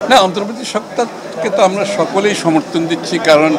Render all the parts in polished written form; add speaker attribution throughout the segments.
Speaker 1: না, অন্তর্বর্তী সরকারকে তো আমরা সকলেই সমর্থন দিচ্ছি, কারণ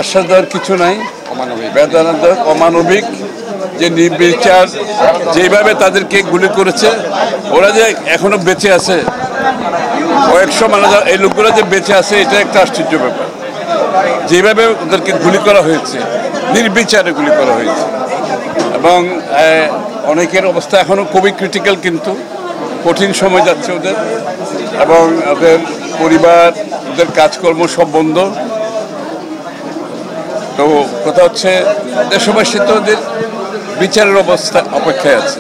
Speaker 1: আশ্বাস দেওয়ার কিছু নাই, বেদনাদায়ক, অমানবিক যে নির্বিচার যেভাবে তাদেরকে গুলি করেছে। ওরা যে এখনো বেঁচে আছে, কয়েকশো মানুষ, এই লোকগুলো যে বেঁচে আছে, এটা একটা আশ্চর্য ব্যাপার। যেভাবে ওদেরকে গুলি করা হয়েছে, নির্বিচারে গুলি করা হয়েছে, এবং অনেকের অবস্থা এখনো খুবই ক্রিটিক্যাল, কিন্তু কঠিন সময় যাচ্ছে ওদের, এবং ওদের পরিবার, ওদের কাজকর্ম সব বন্ধ। তো কথা হচ্ছে দেশবাসী তো ওদের বিচারের অবস্থা অপেক্ষায় আছে।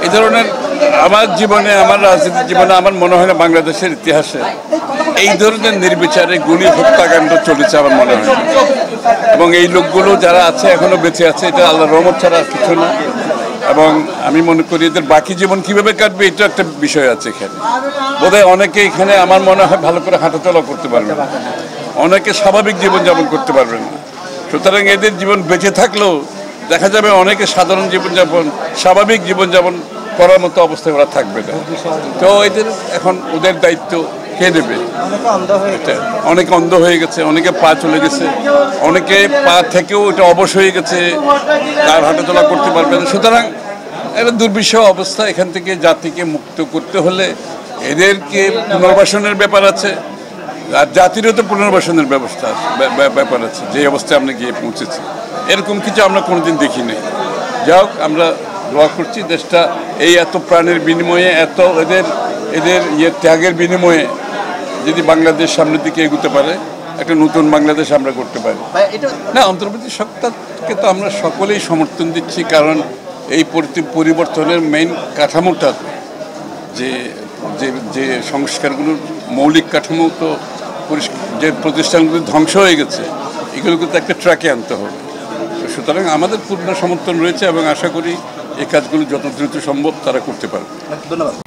Speaker 1: এই ধরনের আমার জীবনে, আমার রাজনীতির জীবনে আমার মনে হয় না বাংলাদেশের ইতিহাসে এই ধরনের নির্বিচারে গুলি হত্যাকাণ্ড চলেছে আমার মনে হয়। এবং এই লোকগুলো যারা আছে, এখনো বেঁচে আছে, এটা আল্লাহর রহমত ছাড়া কিছু না। এবং আমি মনে করি এদের বাকি জীবন কিভাবে কাটবে, এটা একটা বিষয় আছে এখানে। বোধহয় অনেকে এখানে আমার মনে হয় ভালো করে হাঁটাচলা করতে পারবে না, অনেকে স্বাভাবিক জীবনযাপন করতে পারবে না। সুতরাং এদের জীবন বেঁচে থাকলেও দেখা যাবে অনেকে সাধারণ জীবনযাপন, স্বাভাবিক জীবনযাপন করার মতো অবস্থায় ওরা থাকবে না। তো এদের এখন ওদের দায়িত্ব কে নেবে? অনেকে অন্ধ হয়ে গেছে, অনেকে পা চলে গেছে, অনেকে পা থেকেও এটা অবশ হয়ে গেছে, তার হাঁটাচলা করতে পারবে না। সুতরাং একটা দুর্বিষহ অবস্থা। এখান থেকে জাতিকে মুক্ত করতে হলে এদেরকে পুনর্বাসনের ব্যাপার আছে, আর জাতিরও তো পুনর্বাসনের ব্যবস্থা ব্যাপার আছে। যে অবস্থায় আমরা গিয়ে পৌঁছেছি, এরকম কিছু আমরা কোনোদিন দেখি নাই। যাই হোক, আমরা দোয়া করছি দেশটা এই এত প্রাণের বিনিময়ে, এত এদের ত্যাগের বিনিময়ে যদি বাংলাদেশ সামনের দিকে এগোতে পারে, একটা নতুন বাংলাদেশ আমরা করতে পারি। না, অন্তর্বর্তী সরকারকে তো আমরা সকলেই সমর্থন দিচ্ছি, কারণ এই পরিবর্তনের মেইন কাঠামোটা, যে সংস্কারগুলোর মৌলিক কাঠামো, তো যে প্রতিষ্ঠানগুলো ধ্বংস হয়ে গেছে, এগুলোকে তো একটা ট্র্যাকে আনতে হবে। সুতরাং আমাদের পূর্ণ সমর্থন রয়েছে, এবং আশা করি এই কাজগুলো যত দ্রুত সম্ভব তারা করতে পারবে।
Speaker 2: ধন্যবাদ।